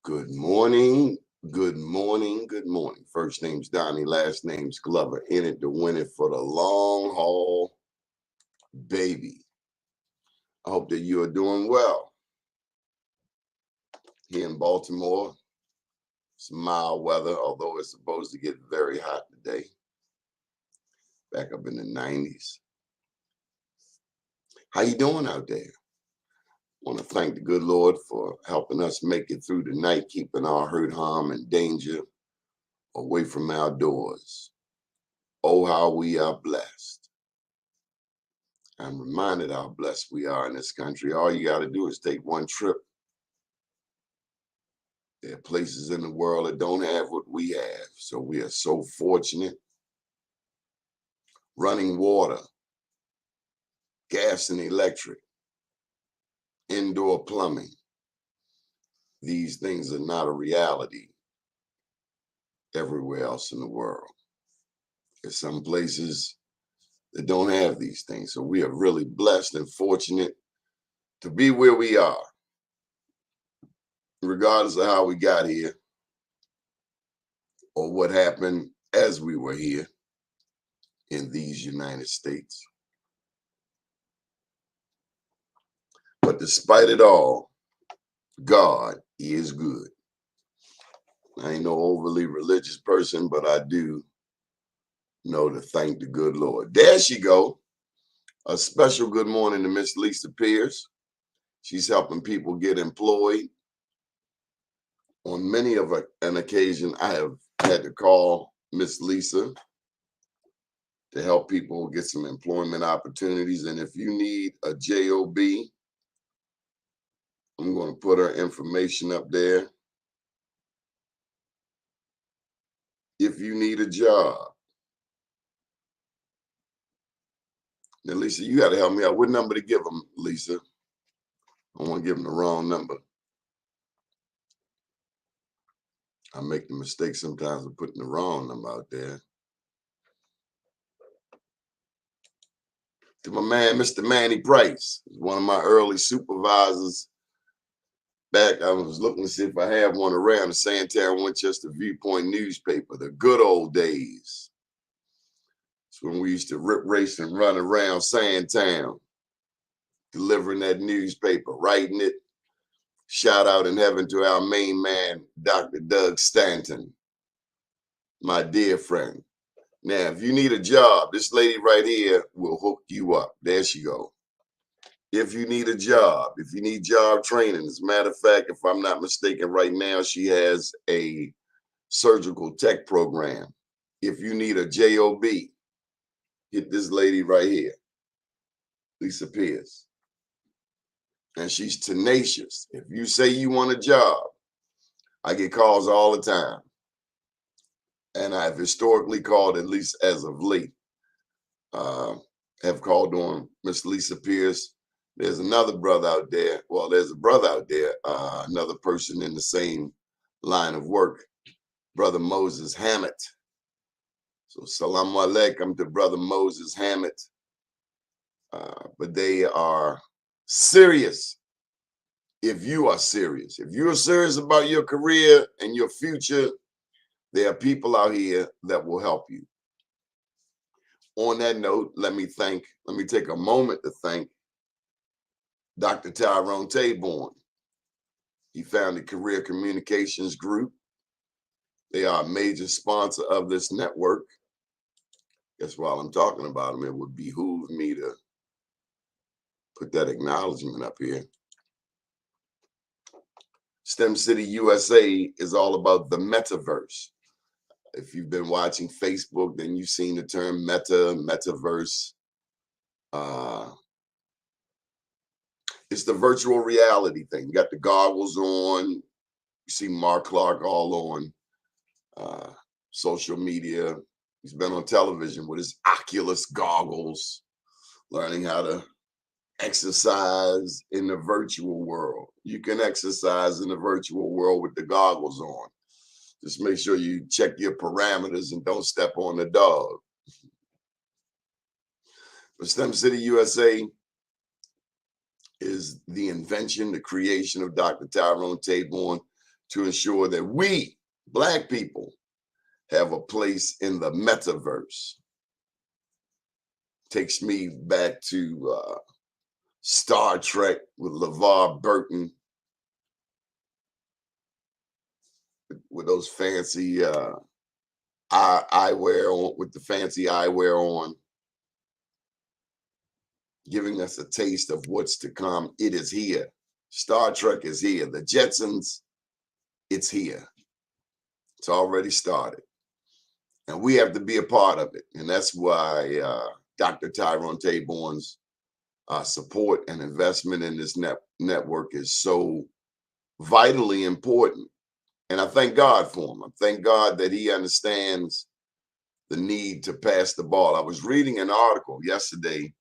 Good morning. Good morning. Good morning. First name's Donnie, last name's Glover. In it to win it for the long haul, baby. I hope that you are doing well. Here in Baltimore, it's mild weather, although it's supposed to get very hot today. Back up in the 90s. How you doing out there? I want to thank the good Lord for helping us make it through the night, keeping our hurt, harm, and danger away from our doors. Oh, how we are blessed. I'm reminded how blessed we are in this country. All you got to do is take one trip. There are places in the world that don't have what we have. So we are so fortunate. Running water, gas and electric, indoor plumbing. These things are not a reality everywhere else in the world. There's some places that don't have these things. So we are really blessed and fortunate to be where we are, regardless of how we got here or what happened as we were here in these United States. But despite it all, God is good. I ain't no overly religious person, but I do know to thank the good Lord. There she go. A special good morning to Miss Lisa Pierce. She's helping people get employed. On many of an occasion, I have had to call Miss Lisa to help people get some employment opportunities. And if you need a job, I'm going to put her information up there. If you need a job. Now, Lisa, you got to help me out. What number to give them, Lisa? I don't want to give them the wrong number. I make the mistake sometimes of putting the wrong number out there. To my man, Mr. Manny Price, one of my early supervisors. Back, I was looking to see if I have one around the Sandtown Winchester Viewpoint newspaper, the good old days. It's when we used to rip race and run around Sandtown, delivering that newspaper, writing it. Shout out in heaven to our main man, Dr. Doug Stanton, my dear friend. Now, if you need a job, this lady right here will hook you up. There she go. If you need a job, if you need job training, as a matter of fact, if I'm not mistaken, right now she has a surgical tech program. If you need a job, hit this lady right here, Lisa Pierce. And she's tenacious. If you say you want a job, I get calls all the time. And I've historically called, at least as of late, have called on Miss Lisa Pierce. There's another brother out there. Well, there's a brother out there, another person in the same line of work, Brother Moses Hammett. So salam alaikum to Brother Moses Hammett. But they are serious. If you are serious, if you're serious about your career and your future, there are people out here that will help you. On that note, let me take a moment to thank Dr. Tyrone Taborn. He founded Career Communications Group. They are a major sponsor of this network. Guess while I'm talking about them, it would behoove me to put that acknowledgement up here. STEM City USA is all about the metaverse. If you've been watching Facebook, then you've seen the term metaverse. It's the virtual reality thing. You got the goggles on. You see Mark Clark all on social media. He's been on television with his Oculus goggles, learning how to exercise in the virtual world. You can exercise in the virtual world with the goggles on. Just make sure you check your parameters and don't step on the dog. But STEM City USA is the invention, the creation of Dr. Tyrone Taborn to ensure that we, Black people, have a place in the metaverse. Takes me back to Star Trek with LeVar Burton with those fancy eyewear on, with the fancy eyewear on, giving us a taste of what's to come. It is here. Star Trek is here. The Jetsons, it's here. It's already started. And we have to be a part of it. And that's why Dr. Tyrone Taborn's support and investment in this network is so vitally important. And I thank God for him. I thank God that he understands the need to pass the ball. I was reading an article yesterday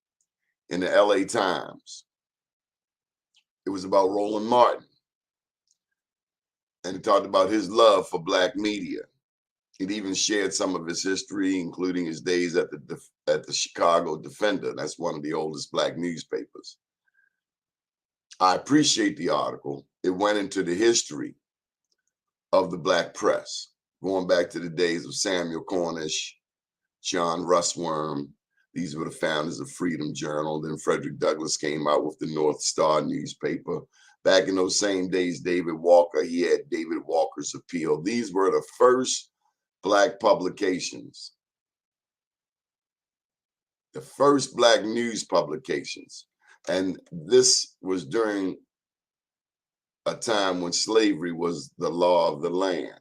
in the LA Times. It was about Roland Martin. And he talked about his love for Black media. It even shared some of his history, including his days at the Chicago Defender. That's one of the oldest Black newspapers. I appreciate the article. It went into the history of the Black press, going back to the days of Samuel Cornish, John Russwurm. These were the founders of Freedom Journal. Then Frederick Douglass came out with the North Star newspaper. Back in those same days, David Walker, he had David Walker's Appeal. These were the first Black publications, the first Black news publications. And this was during a time when slavery was the law of the land.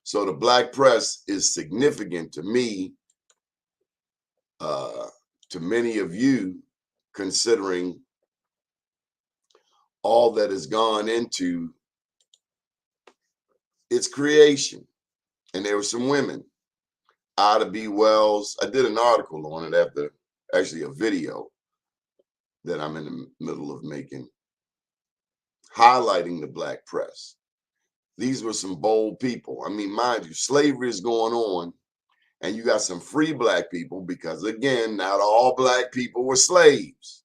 So the Black press is significant to me, to many of you, considering all that has gone into its creation. And there were some women, Ida B. Wells. I did an article on it after, actually a video that I'm in the middle of making, highlighting the Black press. These were some bold people. I mean, mind you, slavery is going on, and you got some free Black people, because again, not all Black people were slaves.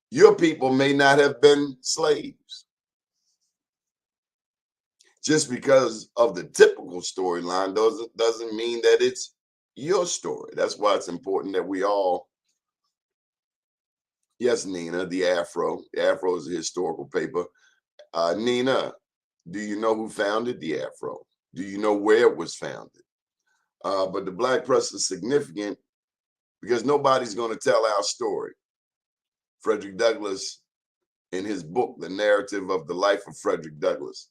Your people may not have been slaves. Just because of the typical storyline doesn't mean that it's your story. That's why it's important that we all, yes, Nina, the Afro is a historical paper. Nina, do you know who founded the Afro? Do you know where it was founded? But the Black press is significant because nobody's going to tell our story. Frederick Douglass, in his book, The Narrative of the Life of Frederick Douglass,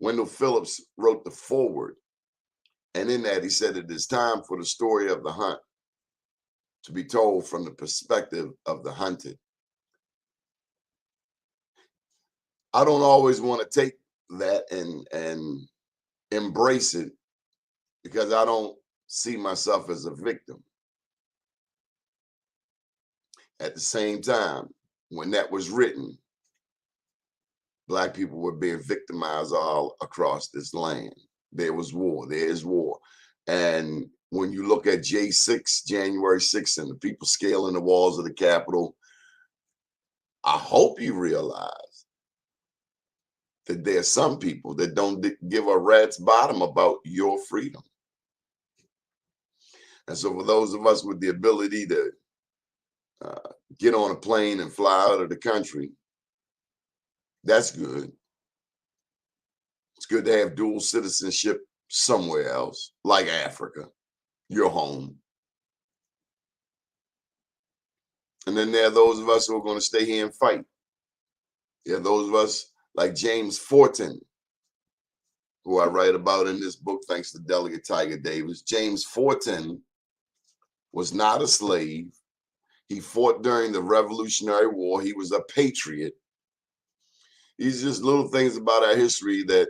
Wendell Phillips wrote the foreword. And in that, he said, it is time for the story of the hunt to be told from the perspective of the hunted. I don't always want to take that and embrace it, because I don't see myself as a victim. At the same time, when that was written, Black people were being victimized all across this land. There was war, there is war. And when you look at J6, January 6th, and the people scaling the walls of the Capitol, I hope you realize that there are some people that don't give a rat's bottom about your freedom. And so for those of us with the ability to get on a plane and fly out of the country, that's good. It's good to have dual citizenship somewhere else, like Africa, your home. And then there are those of us who are going to stay here and fight. There are those of us like James Forten, who I write about in this book, thanks to Delegate Tiger Davis. James Forten was not a slave. He fought during the Revolutionary War. He was a patriot. These are just little things about our history that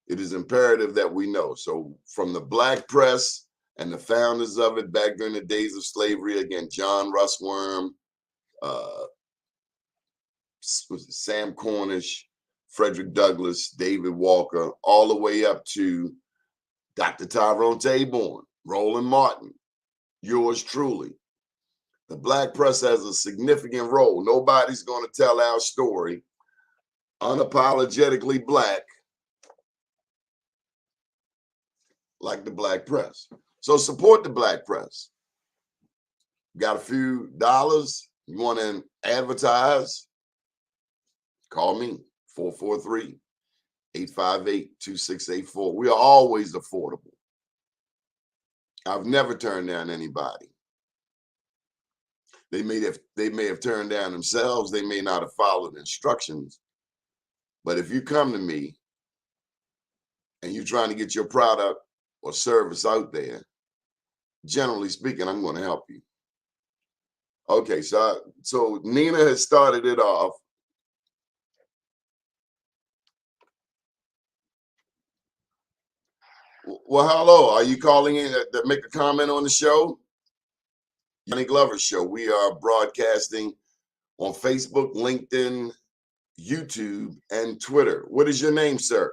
it is imperative that we know. So from the Black press and the founders of it back during the days of slavery, again, John Russwurm, Sam Cornish, Frederick Douglass, David Walker, all the way up to Dr. Tyrone Taborn, Roland Martin, yours truly. The black press has a significant role. Nobody's going to tell our story unapologetically black like the black press. So support the black press. Got a few dollars, you want to advertise, call me, 443-858-2684. We are always affordable. I've never turned down anybody. They may have turned down themselves. They may not have followed instructions. But if you come to me and you're trying to get your product or service out there, generally speaking, I'm going to help you. Okay, so Nina has started it off. Well, hello. Are you calling in to make a comment on the show? Johnny Glover Show. We are broadcasting on Facebook, LinkedIn, YouTube, and Twitter. What is your name, sir?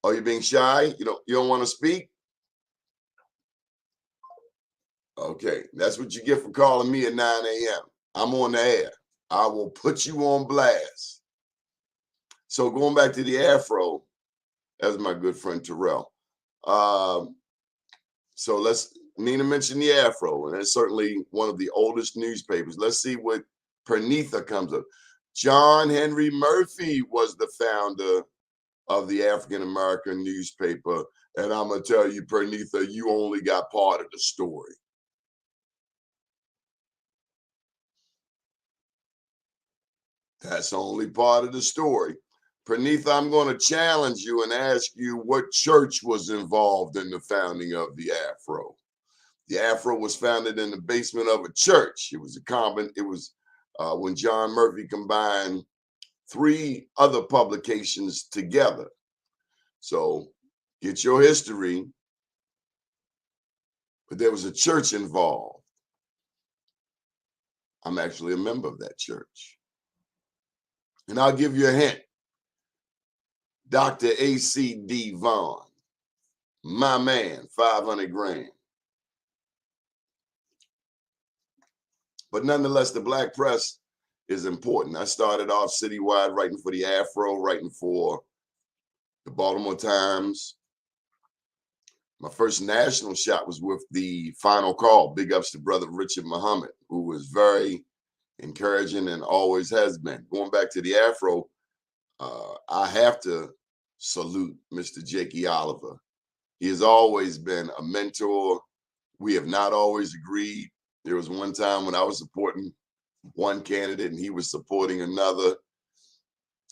Are you being shy? You don't want to speak? Okay, that's what you get for calling me at 9 a.m. I'm on the air. I will put you on blast. So going back to the Afro, as my good friend Terrell. So Nina mentioned the Afro, and it's certainly one of the oldest newspapers. Let's see what Pernitha comes up. John Henry Murphy was the founder of the African American newspaper. And I'm going to tell you, Pernitha, you only got part of the story. That's only part of the story. Pernitha, I'm going to challenge you and ask you what church was involved in the founding of the Afro. The Afro was founded in the basement of a church. It was when John Murphy combined 3 other publications together. So get your history. But there was a church involved. I'm actually a member of that church. And I'll give you a hint. Dr. A.C.D. Vaughn, my man, 500 grand. But nonetheless, the black press is important. I started off citywide writing for the Afro, writing for the Baltimore Times. My first national shot was with the Final Call. Big ups to brother Richard Muhammad, who was very encouraging and always has been. Going back to the Afro, I have to salute Mr. Jakey Oliver. He has always been a mentor. We have not always agreed. There was one time when I was supporting one candidate and he was supporting another,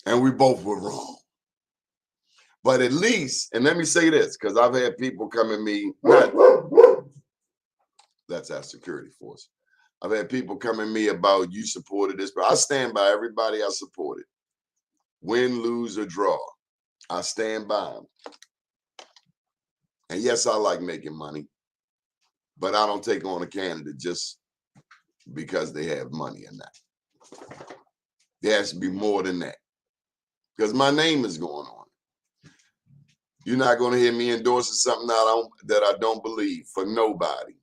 and we both were wrong. But at least, and let me say this, because I've had people come at me, that's our security force. I've had people come at me about you supported this, but I stand by everybody I supported. Win, lose, or draw. I stand by them. And yes, I like making money, but I don't take on a candidate just because they have money or not. There has to be more than that, because my name is going on. You're not going to hear me endorsing something that I don't believe for nobody.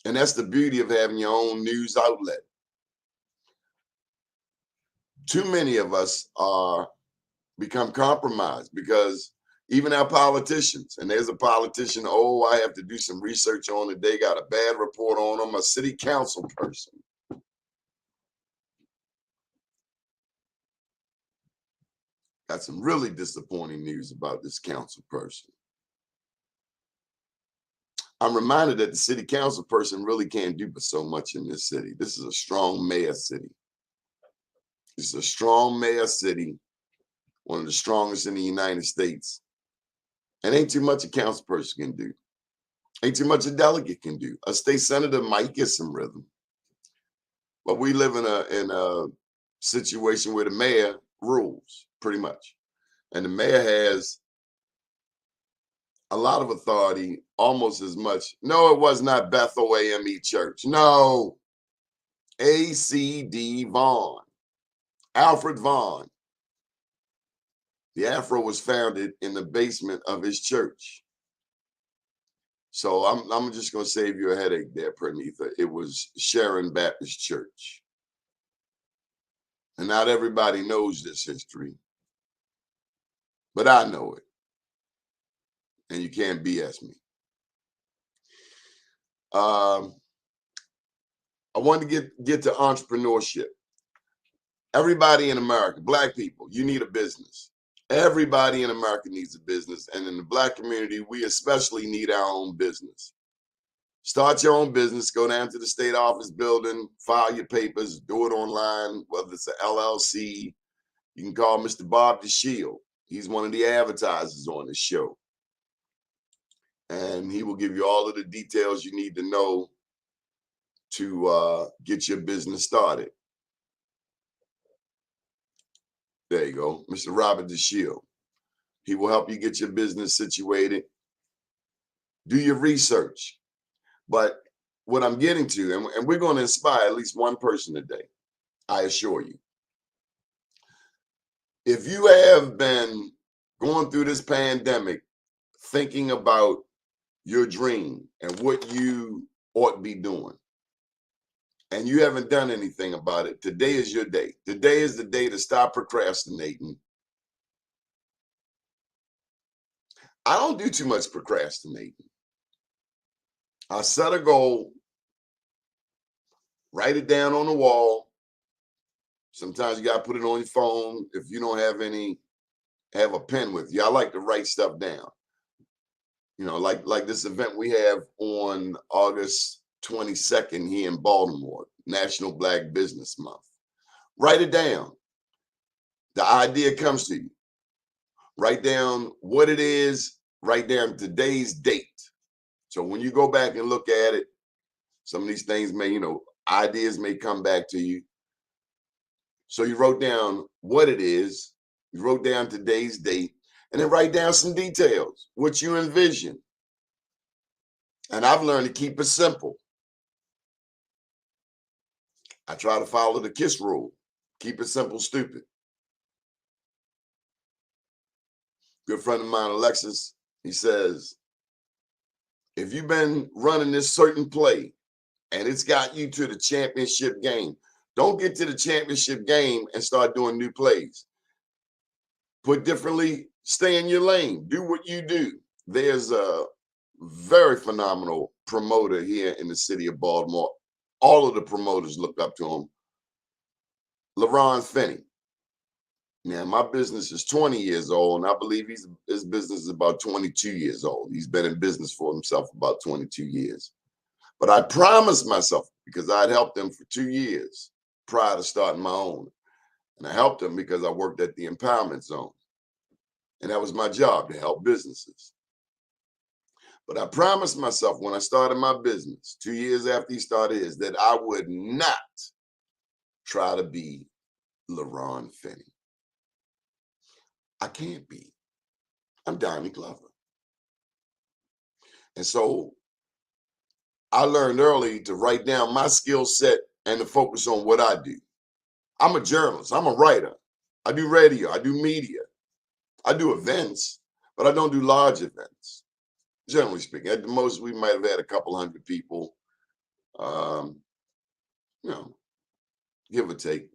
And that's the beauty of having your own news outlet. Too many of us become compromised because even our politicians, and there's a politician, I have to do some research on it. They got a bad report on them, a city council person. Got some really disappointing news about this council person. I'm reminded that the city council person really can't do but so much in this city. This is a strong mayor city. It's a strong mayor city, one of the strongest in the United States. And ain't too much a council person can do. Ain't too much a delegate can do. A state senator might get some rhythm. But we live in a situation where the mayor rules, pretty much. And the mayor has a lot of authority, almost as much. No, it was not Bethel AME Church. No. A.C.D. Vaughn. Alfred Vaughn. The Afro was founded in the basement of his church. So I'm just going to save you a headache there, Pranitha. It was Sharon Baptist Church. And not everybody knows this history, but I know it. And you can't BS me. I wanted to get to entrepreneurship. Everybody in America, Black people, you need a business. Everybody in America needs a business. And in the Black community, we especially need our own business. Start your own business, go down to the state office building, file your papers, do it online, whether it's an LLC. You can call Mr. Bob DeShield. He's one of the advertisers on this show. And he will give you all of the details you need to know to get your business started. There you go, Mr. Robert DeShield. He will help you get your business situated. Do your research. But what I'm getting to, and we're going to inspire at least one person today, I assure you. If you have been going through this pandemic thinking about your dream and what you ought to be doing, and you haven't done anything about it, today is your day. Today is the day to stop procrastinating. I don't do too much procrastinating. I set a goal, write it down on the wall. Sometimes you got to put it on your phone. If you don't have a pen with you. I like to write stuff down. You know, like this event we have on August 22nd here in Baltimore, National Black Business Month. Write it down. The idea comes to you. Write down what it is. Write down today's date. So when you go back and look at it, some of these things may, ideas may come back to you. So you wrote down what it is. You wrote down today's date. And then write down some details, what you envision. And I've learned to keep it simple. I try to follow the KISS rule. Keep it simple, stupid. Good friend of mine, Alexis, he says, if you've been running this certain play and it's got you to the championship game, don't get to the championship game and start doing new plays. Put differently, stay in your lane. Do what you do. There's a very phenomenal promoter here in the city of Baltimore. All of the promoters look up to him. LaRon Finney. Now, my business is 20 years old, and I believe his business is about 22 years old. He's been in business for himself about 22 years. But I promised myself, because I'd helped him for 2 years prior to starting my own. And I helped him because I worked at the empowerment zone. And that was my job, to help businesses. But I promised myself when I started my business, 2 years after he started his, that I would not try to be LaRon Finney. I can't be. I'm Donnie Glover. And so I learned early to write down my skill set and to focus on what I do. I'm a journalist. I'm a writer. I do radio. I do media. I do events, but I don't do large events. Generally speaking, at the most, we might have had a couple hundred people, give or take.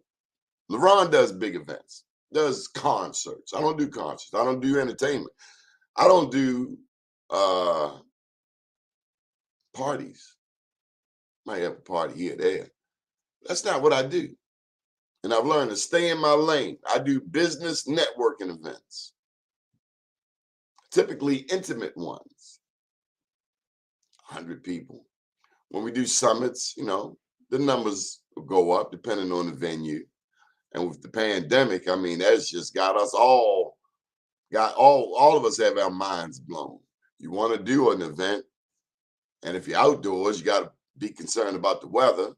LaRon does big events, does concerts. I don't do concerts. I don't do entertainment. I don't do parties. Might have a party here or there. That's not what I do. And I've learned to stay in my lane. I do business networking events, typically intimate ones, 100 people. When we do summits, the numbers will go up depending on the venue. And with the pandemic, that's just got us all of us have our minds blown. You want to do an event, and if you're outdoors, you got to be concerned about the weather.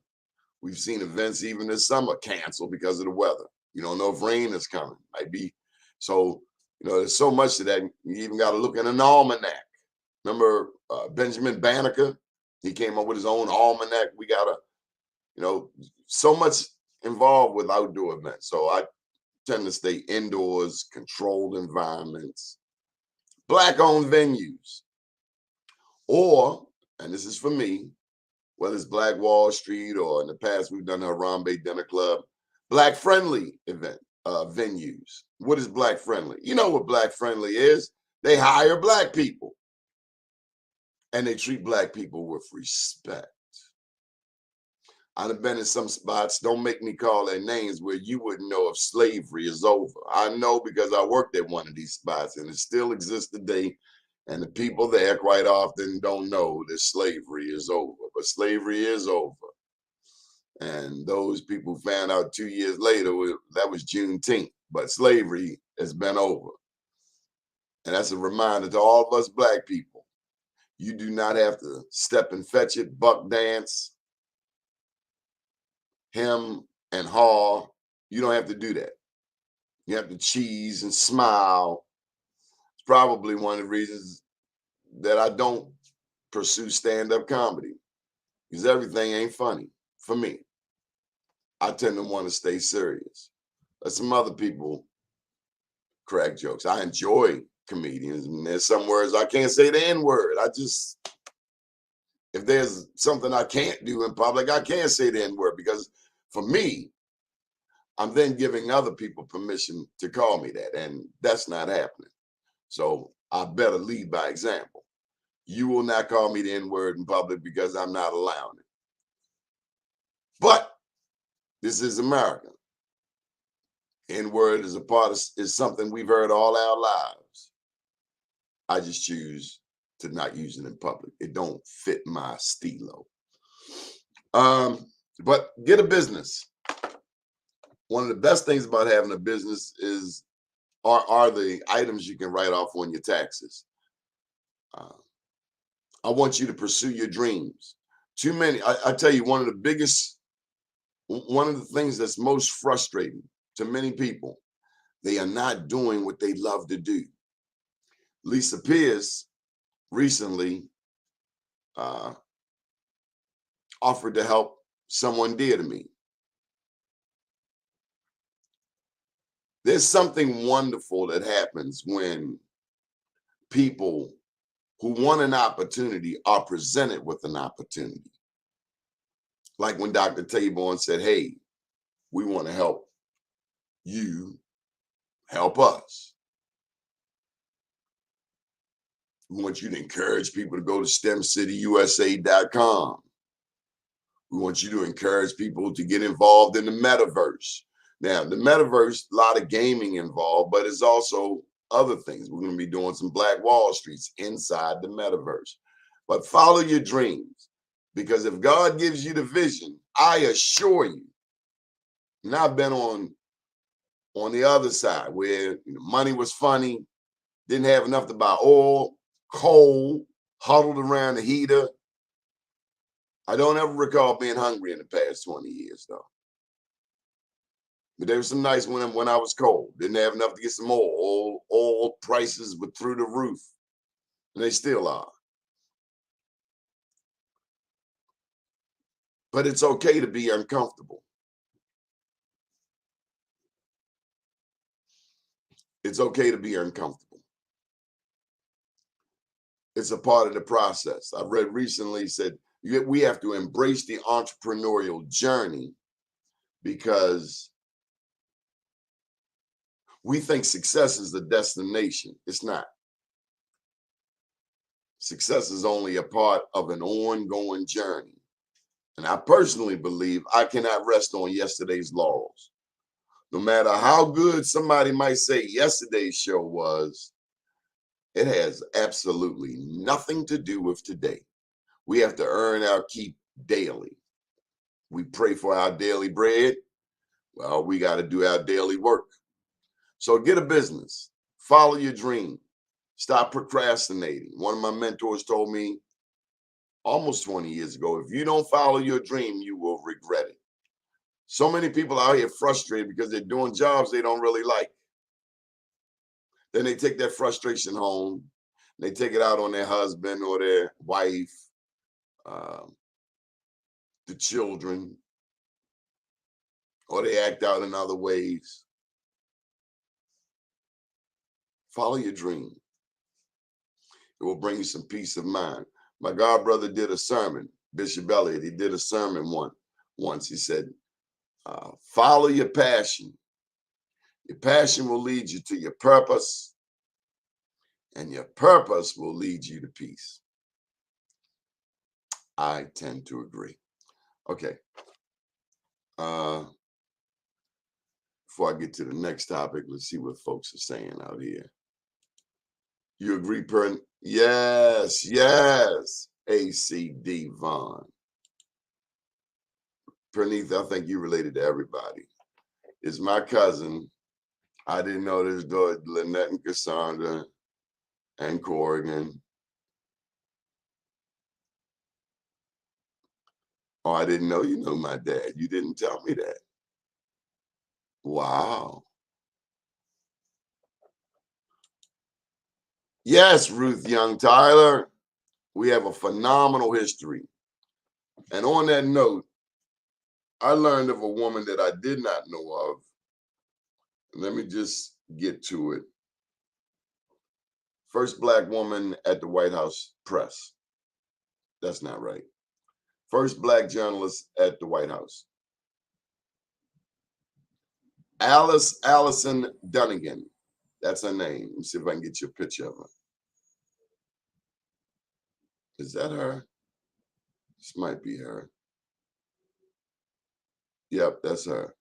We've seen events even this summer canceled because of the weather. You don't know if rain is coming. Might be. So, there's so much to that. You even got to look at an almanac. Remember Benjamin Banneker? He came up with his own almanac. We got to, so much involved with outdoor events. So I tend to stay indoors, controlled environments, Black-owned venues. Or, and this is for me, whether it's Black Wall Street or in the past we've done the Harambe Dinner Club, Black friendly venues. What is Black friendly? You know what Black friendly is? They hire Black people and they treat Black people with respect. I've been in some spots, don't make me call their names, where you wouldn't know if slavery is over. I know because I worked at one of these spots and it still exists today. And the people there quite often don't know that slavery is over, but slavery is over. And those people found out 2 years later, that was Juneteenth, but slavery has been over. And that's a reminder to all of us Black people. You do not have to step and fetch it, buck dance, hem and haw. You don't have to do that. You have to cheese and smile. It's probably one of the reasons that I don't pursue stand-up comedy, because everything ain't funny for me. I tend to want to stay serious. Let some other people crack jokes. I enjoy comedians, and there's some words I can't say the N-word. If there's something I can't do in public, I can't say the N-word, because for me, I'm then giving other people permission to call me that, and that's not happening. So I better lead by example. You will not call me the N-word in public because I'm not allowing it. But this is America. N-word is something we've heard all our lives. I just choose to not use it in public. It don't fit my stilo. But get a business. One of the best things about having a business are the items you can write off on your taxes. I want you to pursue your dreams. Too many, I tell you, one of the things that's most frustrating to many people, they are not doing what they love to do. Lisa Pierce recently offered to help someone dear to me. There's something wonderful that happens when people who want an opportunity are presented with an opportunity. Like when Dr. Taborn said, hey, we want to help you help us. We want you to encourage people to go to STEMCityUSA.com. We want you to encourage people to get involved in the metaverse. Now, the metaverse, a lot of gaming involved, but it's also other things. We're going to be doing some Black Wall Streets inside the metaverse. But follow your dreams, because if God gives you the vision, I assure you, and I've been on the other side where money was funny, didn't have enough to buy oil, coal, huddled around the heater. I don't ever recall being hungry in the past 20 years, though. But there was some nights when I was cold, didn't have enough to get some oil. Oil prices were through the roof, and they still are. But it's okay to be uncomfortable. It's okay to be uncomfortable. It's a part of the process. I read recently said we have to embrace the entrepreneurial journey, because we think success is the destination. It's not. Success is only a part of an ongoing journey. And I personally believe I cannot rest on yesterday's laurels. No matter how good somebody might say yesterday's show was, it has absolutely nothing to do with today. We have to earn our keep daily. We pray for our daily bread. Well, we got to do our daily work. So get a business. Follow your dream. Stop procrastinating. One of my mentors told me almost 20 years ago, if you don't follow your dream, you will regret it. So many people out here frustrated because they're doing jobs they don't really like. Then they take that frustration home. They take it out on their husband or their wife, the children, or they act out in other ways. Follow your dream. It will bring you some peace of mind. My godbrother did a sermon, Bishop Elliott. He did a sermon once. He said, follow your passion. Your passion will lead you to your purpose, and your purpose will lead you to peace. I tend to agree. Okay. Before I get to the next topic, let's see what folks are saying out here. You agree, Pern? Yes, yes. ACD Vaughn. Pernith, I think you related to everybody. It's my cousin. I didn't know this daughter, Lynette and Cassandra and Corrigan. Oh, I didn't know you know my dad. You didn't tell me that. Wow. Yes, Ruth Young Tyler. We have a phenomenal history. And on that note, I learned of a woman that I did not know of. Let me just get to it. First Black woman at the White House press. That's not right. First Black journalist at the White House. Allison Dunnigan. That's her name. Let me see if I can get you a picture of her. Is that her? This might be her. Yep, that's her.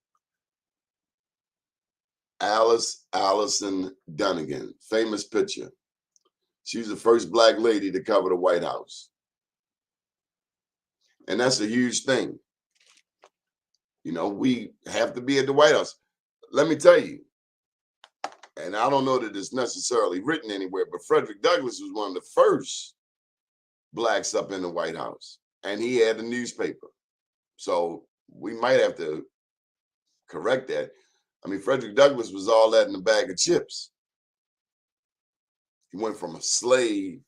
Allison Dunnigan, famous picture. She's the first Black lady to cover the White House. And that's a huge thing. You know, we have to be at the White House. Let me tell you, and I don't know that it's necessarily written anywhere, but Frederick Douglass was one of the first Blacks up in the White House, and he had a newspaper. So we might have to correct that. I mean, Frederick Douglass was all that in a bag of chips. He went from a slave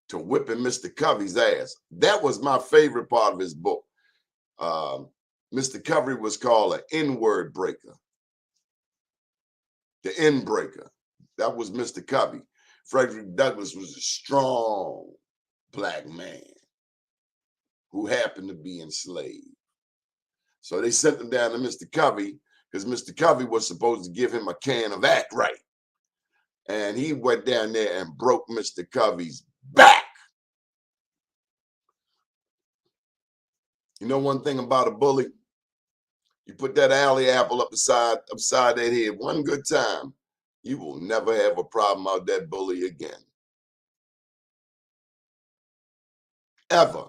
to whipping Mr. Covey's ass. That was my favorite part of his book. Mr. Covey was called an N-word breaker. The N breaker. That was Mr. Covey. Frederick Douglass was a strong Black man who happened to be enslaved. So they sent him down to Mr. Covey because Mr. Covey was supposed to give him a can of Act Right. And he went down there and broke Mr. Covey's back. You know one thing about a bully? You put that alley apple upside that head one good time, you will never have a problem out that bully again. Ever.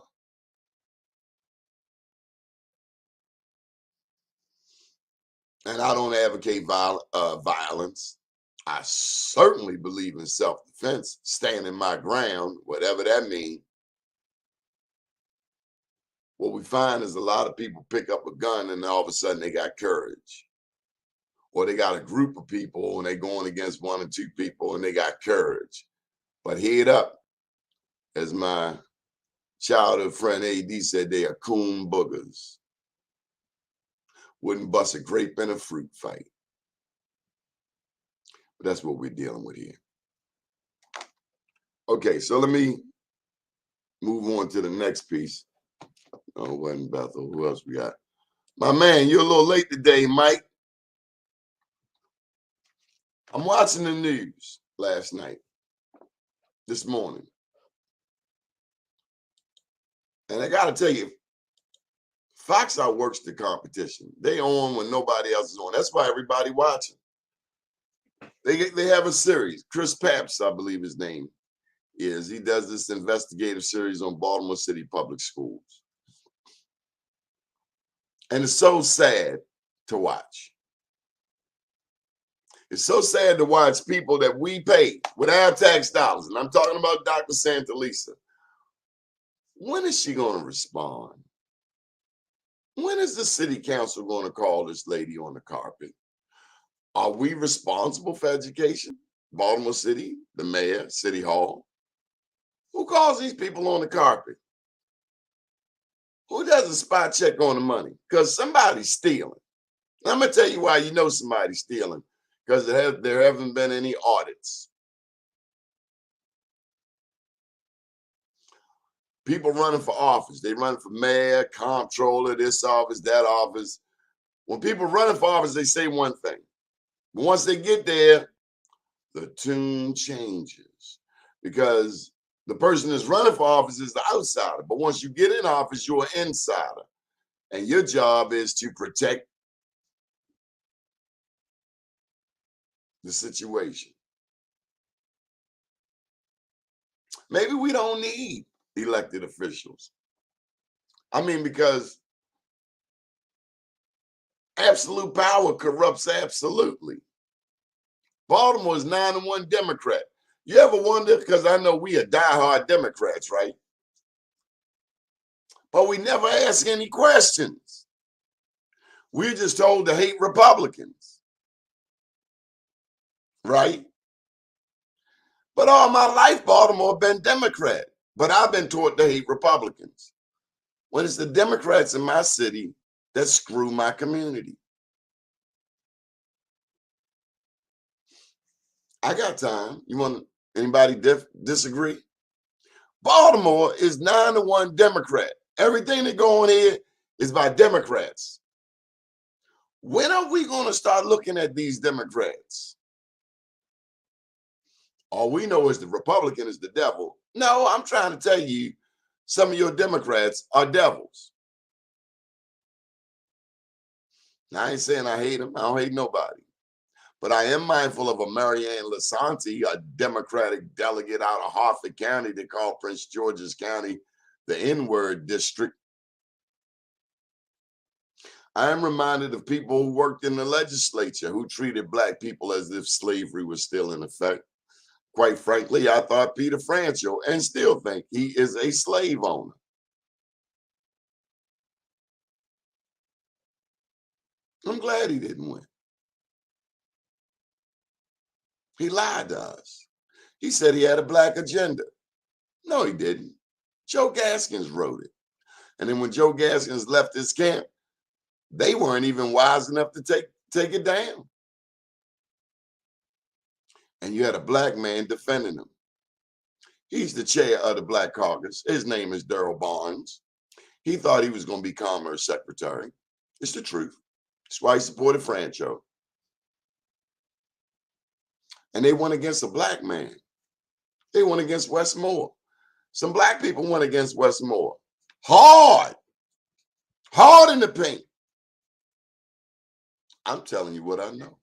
And I don't advocate violence. I certainly believe in self-defense, standing my ground, whatever that means. What we find is a lot of people pick up a gun and all of a sudden they got courage. Or they got a group of people and they going against one or two people and they got courage. But head up, as my childhood friend AD said, they are coon boogers. Wouldn't bust a grape in a fruit fight. But that's what we're dealing with here. Okay, so let me move on to the next piece. Oh, it wasn't Bethel. Who else we got? My man, you're a little late today, Mike. I'm watching the news this morning. And I got to tell you, Fox outworks the competition. They on when nobody else is on. That's why everybody watching. They have a series. Chris Papps, I believe his name is. He does this investigative series on Baltimore City Public Schools. And it's so sad to watch. It's so sad to watch people that we pay with our tax dollars. And I'm talking about Dr. Santalisa. When is she going to respond? When is the city council going to call this lady on the carpet? Are we responsible for education? Baltimore City, the mayor, City Hall. Who calls these people on the carpet? Who does a spot check on the money? Because somebody's stealing. I'm going to tell you why you know somebody's stealing. Because there haven't been any audits. People running for office. They run for mayor, comptroller, this office, that office. When people running for office, they say one thing. But once they get there, the tune changes because the person that's running for office is the outsider. But once you get in office, you're an insider. And your job is to protect the situation. Maybe we don't need elected officials. I mean, because absolute power corrupts absolutely. Baltimore is 9-1 Democrat. You ever wonder, because I know we are diehard Democrats, right? But we never ask any questions. We're just told to hate Republicans, right? But all my life, Baltimore been Democrat. But I've been taught to hate Republicans. When it's the Democrats in my city that screw my community. I got time. You want anybody disagree? Baltimore is 9-1 Democrat. Everything that go on here is by Democrats. When are we going to start looking at these Democrats? All we know is the Republican is the devil. No, I'm trying to tell you, some of your Democrats are devils. Now, I ain't saying I hate them. I don't hate nobody. But I am mindful of a Marianne Lasanti, a Democratic delegate out of Harford County that called Prince George's County the N-word district. I am reminded of people who worked in the legislature who treated Black people as if slavery was still in effect. Quite frankly, I thought Peter Franchot, and still think he is a slave owner. I'm glad he didn't win. He lied to us. He said he had a Black agenda. No, he didn't. Joe Gaskins wrote it. And then when Joe Gaskins left his camp, they weren't even wise enough to take it down. And you had a Black man defending him. He's the chair of the Black Caucus. His name is Darrell Barnes. He thought he was going to be Commerce Secretary. It's the truth. That's why he supported Franchot. And they went against a Black man. They went against Westmore. Some Black people went against Westmore. Hard in the paint. I'm telling you what I know.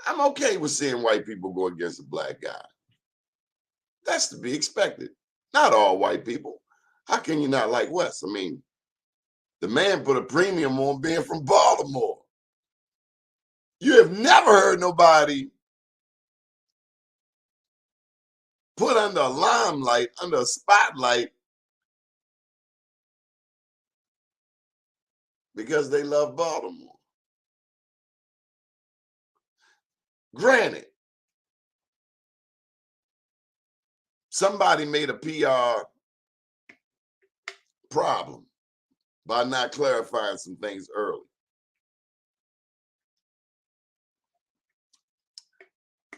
I'm okay with seeing white people go against a Black guy. That's to be expected. Not all white people. How can you not like West? I mean, the man put a premium on being from Baltimore. You have never heard nobody put under a limelight, under a spotlight, because they love Baltimore. Granted, somebody made a PR problem by not clarifying some things early.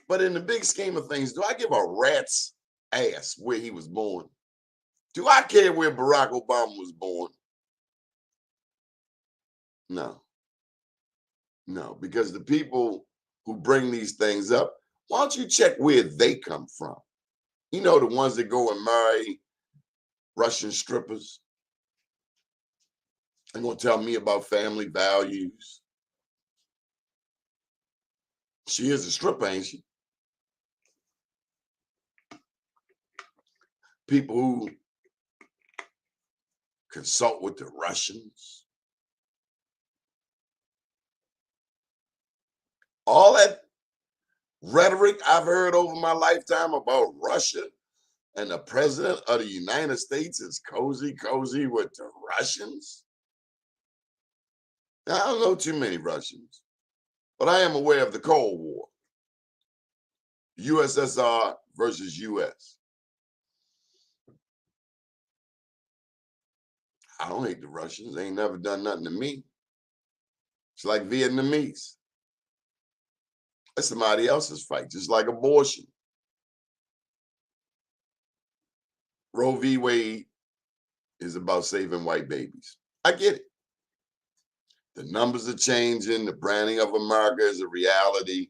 But in the big scheme of things, do I give a rat's ass where he was born? Do I care where Barack Obama was born? No. No, because the people who bring these things up, why don't you check where they come from? You know, the ones that go and marry Russian strippers. They're going to tell me about family values. She is a stripper, ain't she? People who consult with the Russians. All that rhetoric I've heard over my lifetime about Russia and the president of the United States is cozy with the Russians. Now, I don't know too many Russians, but I am aware of the Cold War. USSR versus US. I don't hate the Russians. They ain't never done nothing to me. It's like Vietnamese. That's somebody else's fight, just like abortion. Roe v. Wade is about saving white babies. I get it. The numbers are changing. The branding of America is a reality.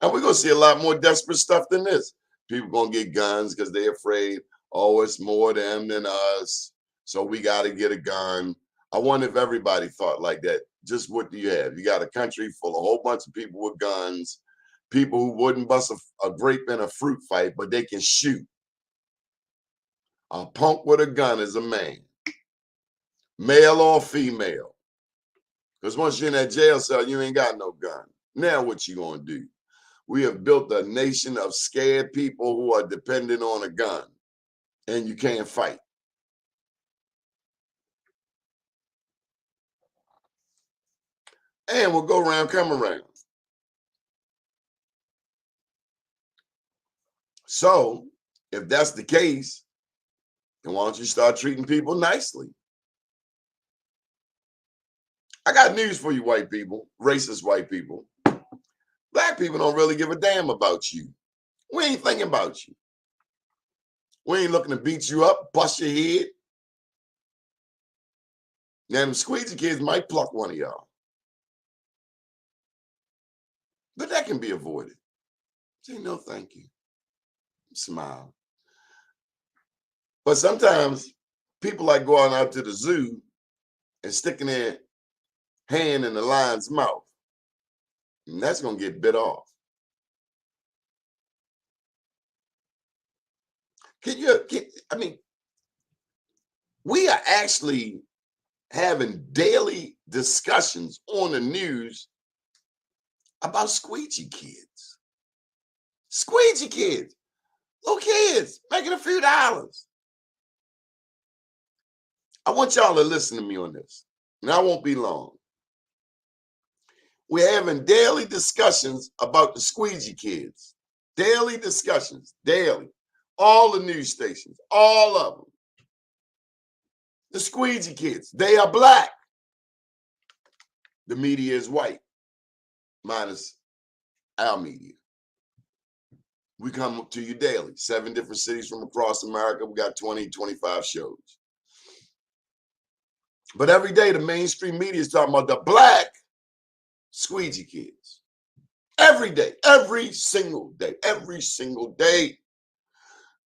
And we're going to see a lot more desperate stuff than this. People going to get guns because they're afraid, oh, it's more them than us. So we got to get a gun. I wonder if everybody thought like that. Just what do you have? You got a country full of a whole bunch of people with guns, people who wouldn't bust a grape in a fruit fight, but they can shoot. A punk with a gun is a man, male or female. Because once you're in that jail cell, you ain't got no gun. Now what you gonna do? We have built a nation of scared people who are dependent on a gun, and you can't fight. And we'll go around, come around. So if that's the case, then why don't you start treating people nicely? I got news for you, white people, racist white people. Black people don't really give a damn about you. We ain't thinking about you. We ain't looking to beat you up, bust your head. Now, them squeegee kids might pluck one of y'all. But that can be avoided. Say, no, thank you. Smile. But sometimes people like going out to the zoo and sticking their hand in the lion's mouth. And that's going to get bit off. We are actually having daily discussions on the news about squeegee kids. Squeegee kids. Little kids making a few dollars. I want y'all to listen to me on this, and I won't be long. We're having daily discussions about the squeegee kids. Daily discussions, daily. All the news stations, all of them. The squeegee kids, they are black. The media is white, minus our media. We come to you daily, 7 different cities from across America. We got 20, 25 shows. But every day, the mainstream media is talking about the black squeegee kids. Every day, every single day, every single day.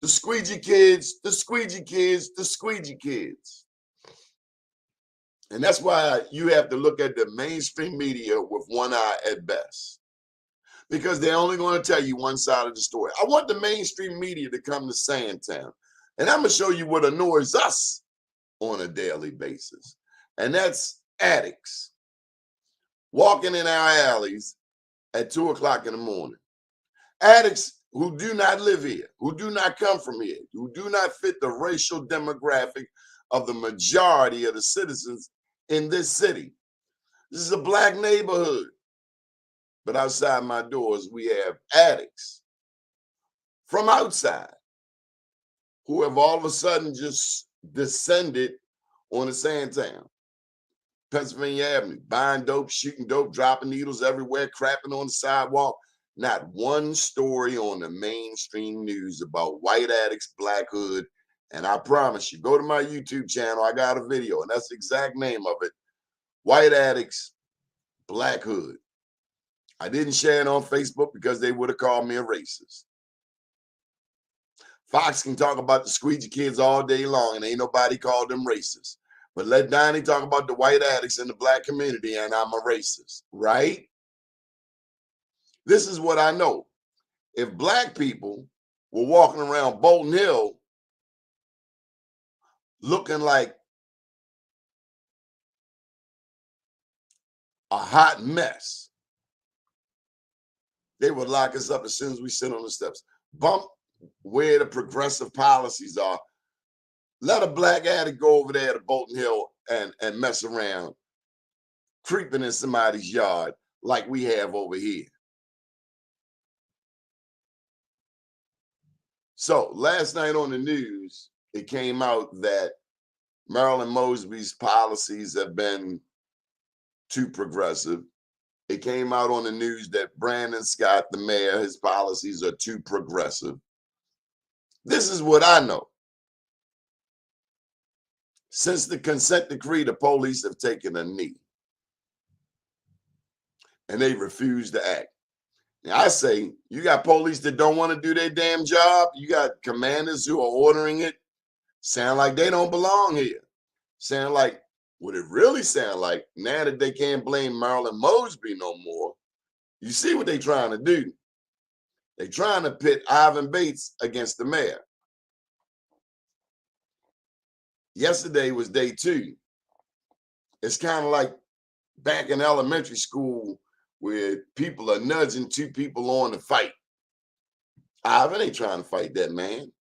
The squeegee kids, the squeegee kids, the squeegee kids. And that's why you have to look at the mainstream media with one eye at best, because they're only going to tell you one side of the story. I want the mainstream media to come to Sandtown, and I'm going to show you what annoys us on a daily basis. And that's addicts walking in our alleys at 2 o'clock in the morning. Addicts who do not live here, who do not come from here, who do not fit the racial demographic of the majority of the citizens in this city. This is a black neighborhood. But outside my doors, we have addicts from outside who have all of a sudden just descended on the Sandtown, Pennsylvania Avenue, buying dope, shooting dope, dropping needles everywhere, crapping on the sidewalk. Not one story on the mainstream news about white addicts, black hood. And I promise you, go to my YouTube channel. I got a video, and that's the exact name of it. White addicts, black hood. I didn't share it on Facebook because they would have called me a racist. Fox can talk about the squeegee kids all day long, and ain't nobody called them racist. But let Doni talk about the white addicts in the black community, and I'm a racist, right? This is what I know. If black people were walking around Bolton Hill looking like a hot mess, they would lock us up as soon as we sit on the steps. Bump where the progressive policies are. Let a black addict go over there to Bolton Hill and mess around, creeping in somebody's yard like we have over here. So last night on the news, it came out that Marilyn Mosby's policies have been too progressive. It came out on the news that Brandon Scott, the mayor, his policies are too progressive. This is what I know. Since the consent decree, the police have taken a knee and they refuse to act. Now, I say, you got police that don't want to do their damn job. You got commanders who are ordering it. Sound like they don't belong here. Sound like what it really sound like now that they can't blame Marilyn Mosby no more. You see what they trying to do. They trying to pit Ivan Bates against the mayor. Yesterday was day 2. It's kind of like back in elementary school where people are nudging 2 people on to fight. Ivan ain't trying to fight that man.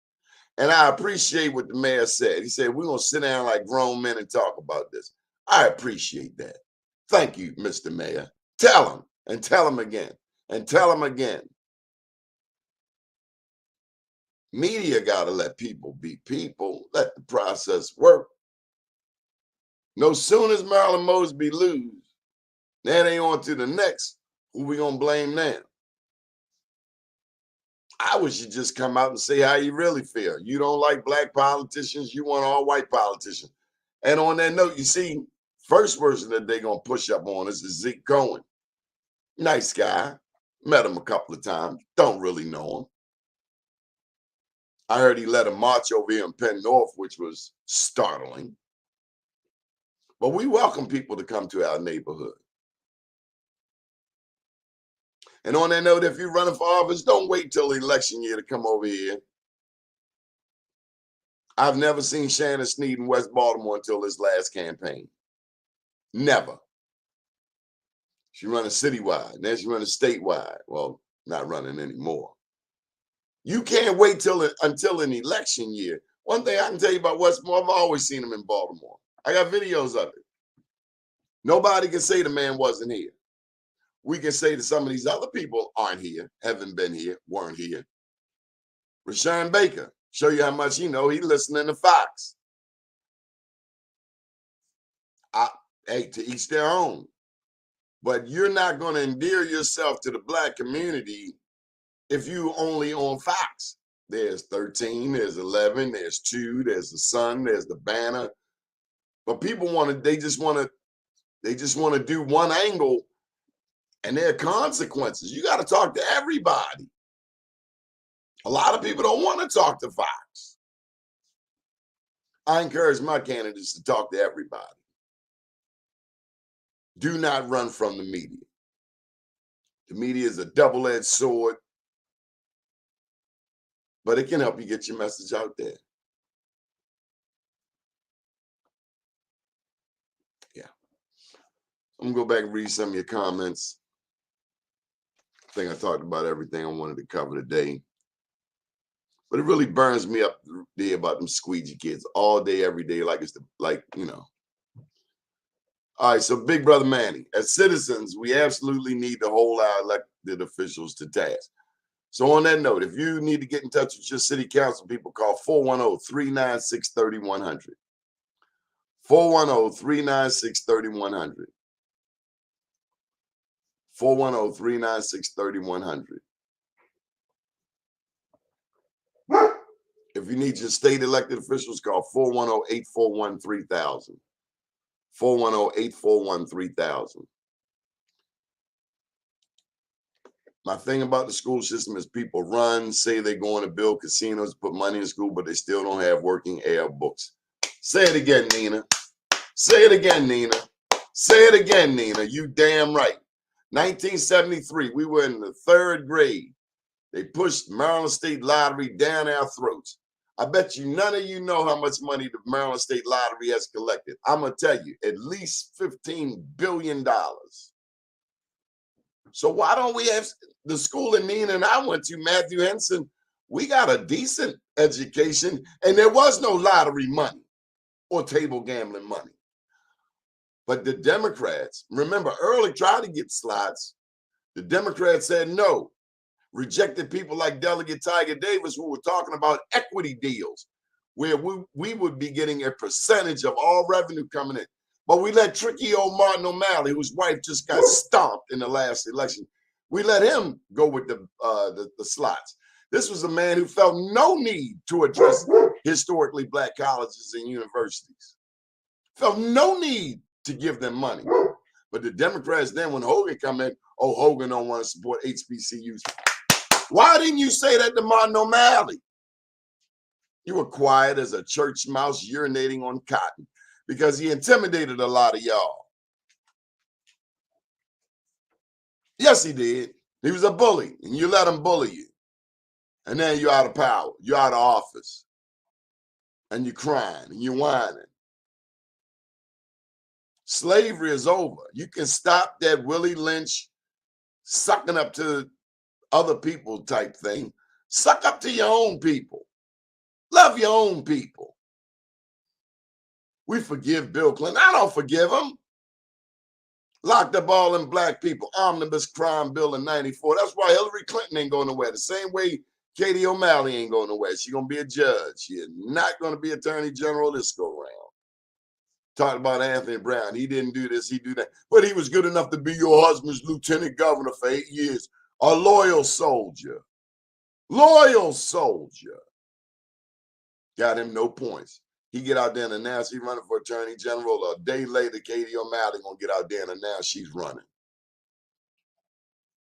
And I appreciate what the mayor said. He said, we're going to sit down like grown men and talk about this. I appreciate that. Thank you, Mr. Mayor. Tell him and tell him again and tell him again. Media got to let people be people. Let the process work. No sooner as Marilyn Mosby lose, now they on to the next. Who we going to blame now? I wish you'd just come out and say how you really feel. You don't like black politicians. You want all white politicians. And on that note, you see, first person that they're going to push up on us is Zeke Cohen. Nice guy. Met him a couple of times. Don't really know him. I heard he led a march over here in Penn North, which was startling. But we welcome people to come to our neighborhood. And on that note, if you're running for office, don't wait till the election year to come over here. I've never seen Shannon Sneed in West Baltimore until his last campaign. Never. She running citywide. Now she's running statewide. Well, not running anymore. You can't wait until an election year. One thing I can tell you about West Baltimore, I've always seen him in Baltimore. I got videos of it. Nobody can say the man wasn't here. We can say that some of these other people aren't here, haven't been here, weren't here. Rashawn Baker, show you how much he know. He listening to Fox. Hey, to each their own. But you're not going to endear yourself to the black community if you only on Fox. There's 13, there's 11, there's 2, there's the Sun, there's the Banner. But people they just want to do one angle. And there are consequences. You got to talk to everybody. A lot of people don't want to talk to Fox. I encourage my candidates to talk to everybody. Do not run from the media. The media is a double-edged sword, but it can help you get your message out there. Yeah. I'm going to go back and read some of your comments. I think I talked about everything I wanted to cover today. But it really burns me up there about them squeegee kids all day, every day, like it's you know. All right, so Big Brother Manny, as citizens, we absolutely need to hold our elected officials to task. So on that note, if you need to get in touch with your city council people, call 410-396-3100. 410-396-3100. 410-396-3100. If you need your state elected officials, call 410-841-3000. 410-841-3000. My thing about the school system is people say they're going to build casinos, put money in school, but they still don't have working air books. Say it again, Nina. Say it again, Nina. Say it again, Nina. You damn right. 1973, we were in the 3rd grade. They pushed Maryland State Lottery down our throats. I bet you none of you know how much money the Maryland State Lottery has collected. I'm going to tell you, at least $15 billion. So why don't we have the school that Nina and I went to, Matthew Henson? We got a decent education, and there was no lottery money or table gambling money. But the Democrats, remember, early tried to get slots. The Democrats said no. Rejected people like Delegate Tiger Davis, who were talking about equity deals, where we would be getting a percentage of all revenue coming in. But we let tricky old Martin O'Malley, whose wife just got stomped in the last election, we let him go with the slots. This was a man who felt no need to address historically black colleges and universities. Felt no need to give them money. But the Democrats then, when Hogan come in, oh, Hogan don't want to support HBCUs. Why didn't you say that to Martin O'Malley? You were quiet as a church mouse urinating on cotton because he intimidated a lot of y'all. Yes, he did. He was a bully, and you let him bully you. And then you're out of power. You're out of office. And you're crying and you're whining. Slavery is over. You can stop that Willie Lynch sucking up to other people type thing. Suck up to your own people. Love your own people. We forgive Bill Clinton. I don't forgive him. Locked up all them black people. Omnibus crime bill in 94. That's why Hillary Clinton ain't going nowhere. The same way Katie O'Malley ain't going nowhere. She's going to be a judge. She's not going to be attorney general this go round. Talked about Anthony Brown. He didn't do this, he do that. But he was good enough to be your husband's lieutenant governor for 8 years. A loyal soldier. Loyal soldier. Got him no points. He get out there and announce he's running for attorney general. A day later, Katie O'Malley gonna get out there and announce she's running.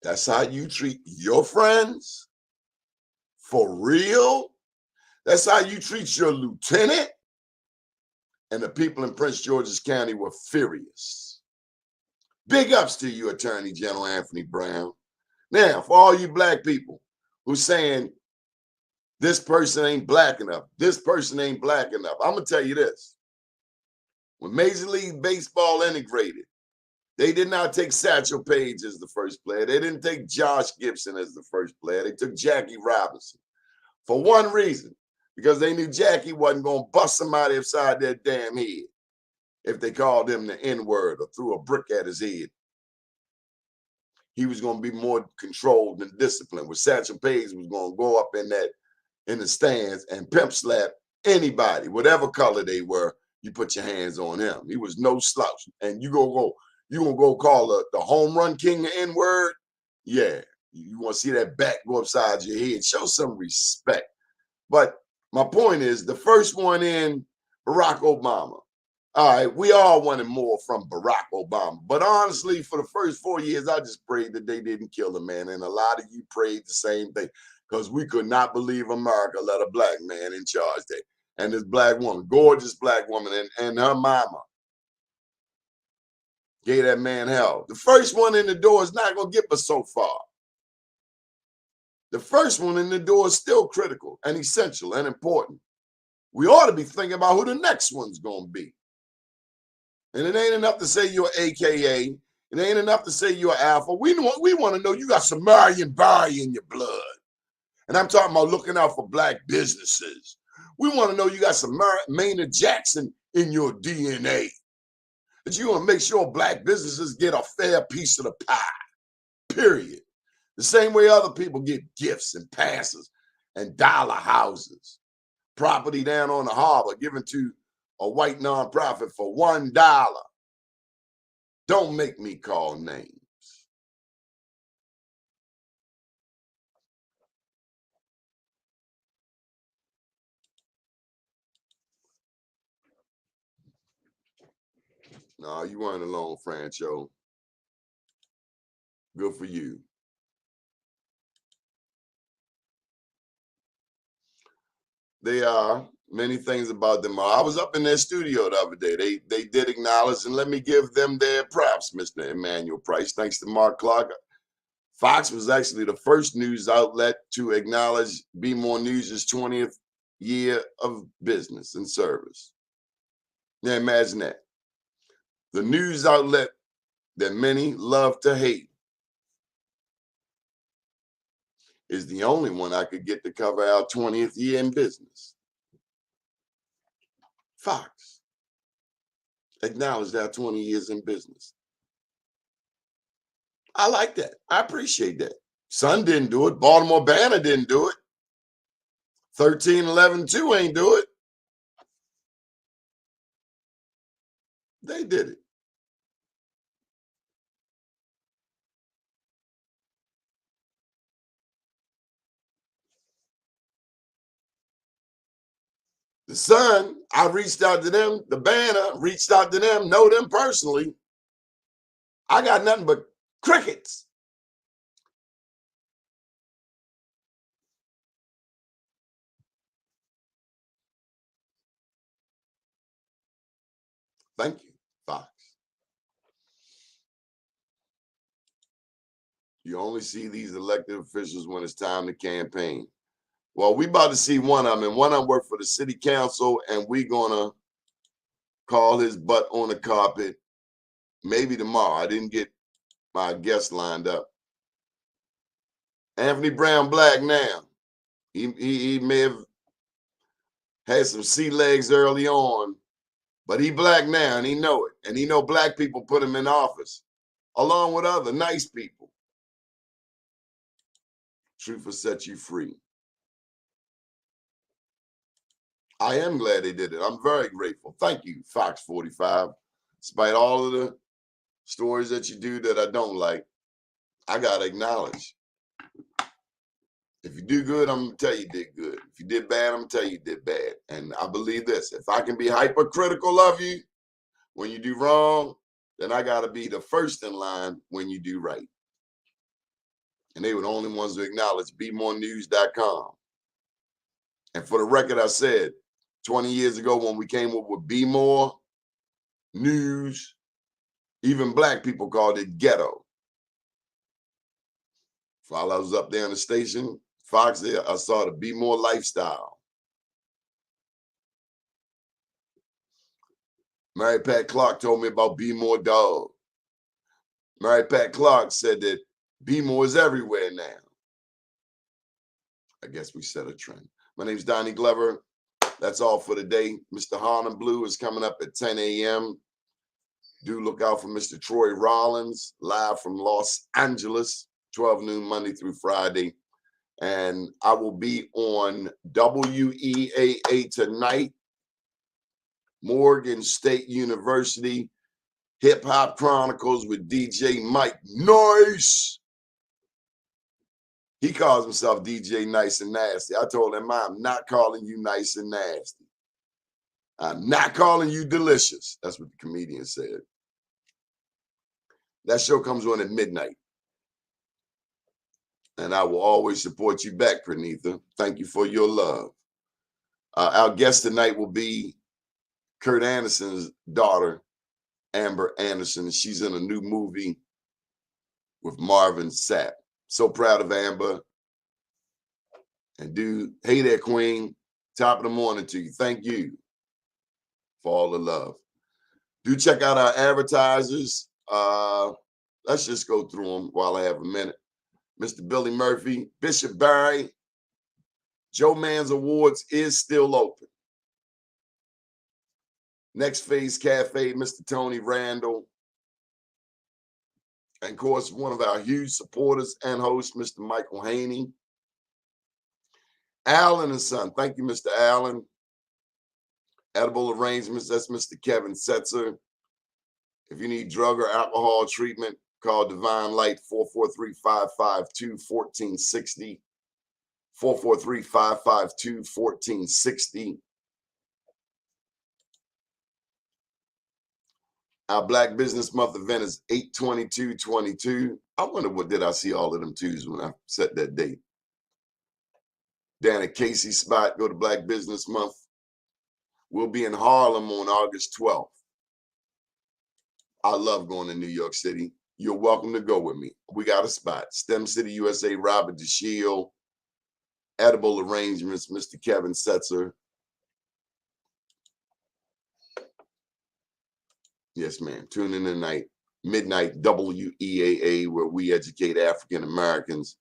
That's how you treat your friends? For real? That's how you treat your lieutenant? And the people in Prince George's County were furious. Big ups to you, Attorney General Anthony Brown. Now, for all you black people who's saying this person ain't black enough, this person ain't black enough, I'm going to tell you this. When Major League Baseball integrated, they did not take Satchel Paige as the first player. They didn't take Josh Gibson as the first player. They took Jackie Robinson for one reason, because they knew Jackie wasn't going to bust somebody upside their damn head if they called him the N-word or threw a brick at his head. He was going to be more controlled and disciplined. Where Satchel Paige was going to go up in the stands and pimp slap anybody, whatever color they were. You put your hands on him. He was no slouch. And you gonna go call the home run king the N-word? Yeah, you want to see that bat go upside your head? Show some respect. But my point is, the first one in, Barack Obama. All right, we all wanted more from Barack Obama. But honestly, for the first 4 years, I just prayed that they didn't kill the man. And a lot of you prayed the same thing, because we could not believe America let a black man in charge there. And this black woman, gorgeous black woman, and her mama gave that man hell. The first one in the door is not going to get us so far. The first one in the door is still critical and essential and important. We ought to be thinking about who the next one's going to be. And it ain't enough to say you're AKA. It ain't enough to say you're Alpha. We want to know you got Sumerian Barry in your blood. And I'm talking about looking out for black businesses. We want to know you got some Maynard Jackson in your DNA. That you want to make sure black businesses get a fair piece of the pie. Period. The same way other people get gifts and passes and dollar houses. Property down on the harbor given to a white nonprofit for $1. Don't make me call names. No, you weren't alone, Francho. Good for you. They are many things about them. I was up in their studio the other day. They did acknowledge, and let me give them their props, Mr. Emmanuel Price. Thanks to Mark Clark. Fox was actually the first news outlet to acknowledge Be More News' 20th year of business and service. Now imagine that. The news outlet that many love to hate is the only one I could get to cover our 20th year in business. Fox acknowledged our 20 years in business. I like that. I appreciate that. Sun didn't do it. Baltimore Banner didn't do it. 1311-2 ain't do it. They did it. The Sun I reached out to them. The banner reached out to them, know them personally. I got nothing but crickets. Thank you, Fox. You only see these elected officials when it's time to campaign. Well, we about to see one of them, and one of them work for the city council, and we gonna call his butt on the carpet maybe tomorrow. I didn't get my guest lined up. Anthony Brown Black now. He may have had some sea legs early on, but he black now, and he know it. And he know black people put him in office, along with other nice people. Truth will set you free. I am glad they did it. I'm very grateful. Thank you, Fox 45. Despite all of the stories that you do that I don't like, I gotta acknowledge. If you do good, I'm gonna tell you did good. If you did bad, I'm gonna tell you did bad. And I believe this: if I can be hypercritical of you when you do wrong, then I gotta be the first in line when you do right. And they were the only ones who acknowledged BeMoreNews.com. And for the record, I said 20 years ago when we came up with Be More News, even black people called it ghetto. While I was up there on the station, Fox there, I saw the Be More lifestyle. Mary Pat Clark told me about Be More Dog. Mary Pat Clark said that Be More is everywhere now. I guess we set a trend. My name's Donnie Glover. That's all for today. Mr. Harlem Blue is coming up at 10 a.m. Do look out for Mr. Troy Rollins, live from Los Angeles, 12 noon Monday through Friday. And I will be on WEAA tonight, Morgan State University, Hip Hop Chronicles with DJ Mike Nice. He calls himself DJ Nice and Nasty. I told him, I'm not calling you nice and nasty. I'm not calling you delicious. That's what the comedian said. That show comes on at midnight. And I will always support you back, Pranitha. Thank you for your love. Our guest tonight will be Kurt Anderson's daughter, Amber Anderson. She's in a new movie with Marvin Sapp. So proud of Amber. And dude, hey there, Queen. Top of the morning to you. Thank you for all the love. Do check out our advertisers. Let's just go through them while I have a minute. Mr. Billy Murphy, Bishop Barry, Joe Mann's Awards is still open. Next Phase Cafe, Mr. Tony Randall. And of course, one of our huge supporters and hosts, Mr. Michael Haney. Allen and Son, thank you, Mr. Allen. Edible Arrangements, that's Mr. Kevin Setzer. If you need drug or alcohol treatment, call Divine Light 443-552-1460. 443-552-1460. Our Black Business Month event is 8/22/22. I wonder what did I see all of them twos when I set that date. Down at Casey's spot, go to Black Business Month. We'll be in Harlem on August 12th. I love going to New York City. You're welcome to go with me. We got a spot. STEM City USA, Robert DeShield. Edible Arrangements, Mr. Kevin Setzer. Yes, ma'am. Tune in tonight, midnight, WEAA, where we educate African Americans,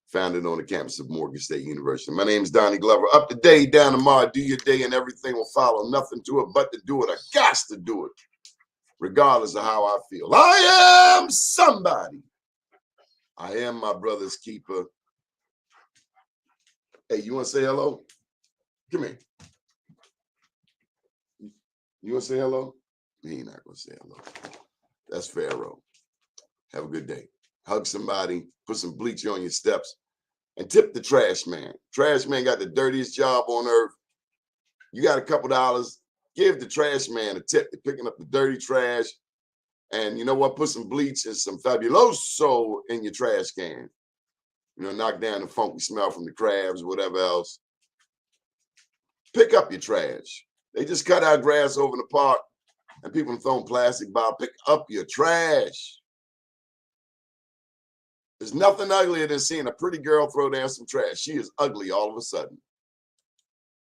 founded on the campus of Morgan State University. My name is Donnie Glover. Up to date, down tomorrow. Do your day and everything will follow. Nothing to it but to do it. I got to do it, regardless of how I feel. I am somebody. I am my brother's keeper. Hey, you want to say hello? Come here. You want to say hello? He ain't not going to say hello. That's Pharaoh. Have a good day. Hug somebody, put some bleach on your steps, and tip the trash man. Trash man got the dirtiest job on earth. You got a couple dollars, give the trash man a tip. They're picking up the dirty trash. And you know what? Put some bleach and some Fabuloso in your trash can. You know, knock down the funky smell from the crabs, whatever else. Pick up your trash. They just cut our grass over in the park and people throwing plastic bottles. Pick up your trash. There's nothing uglier than seeing a pretty girl throw down some trash. She is ugly all of a sudden.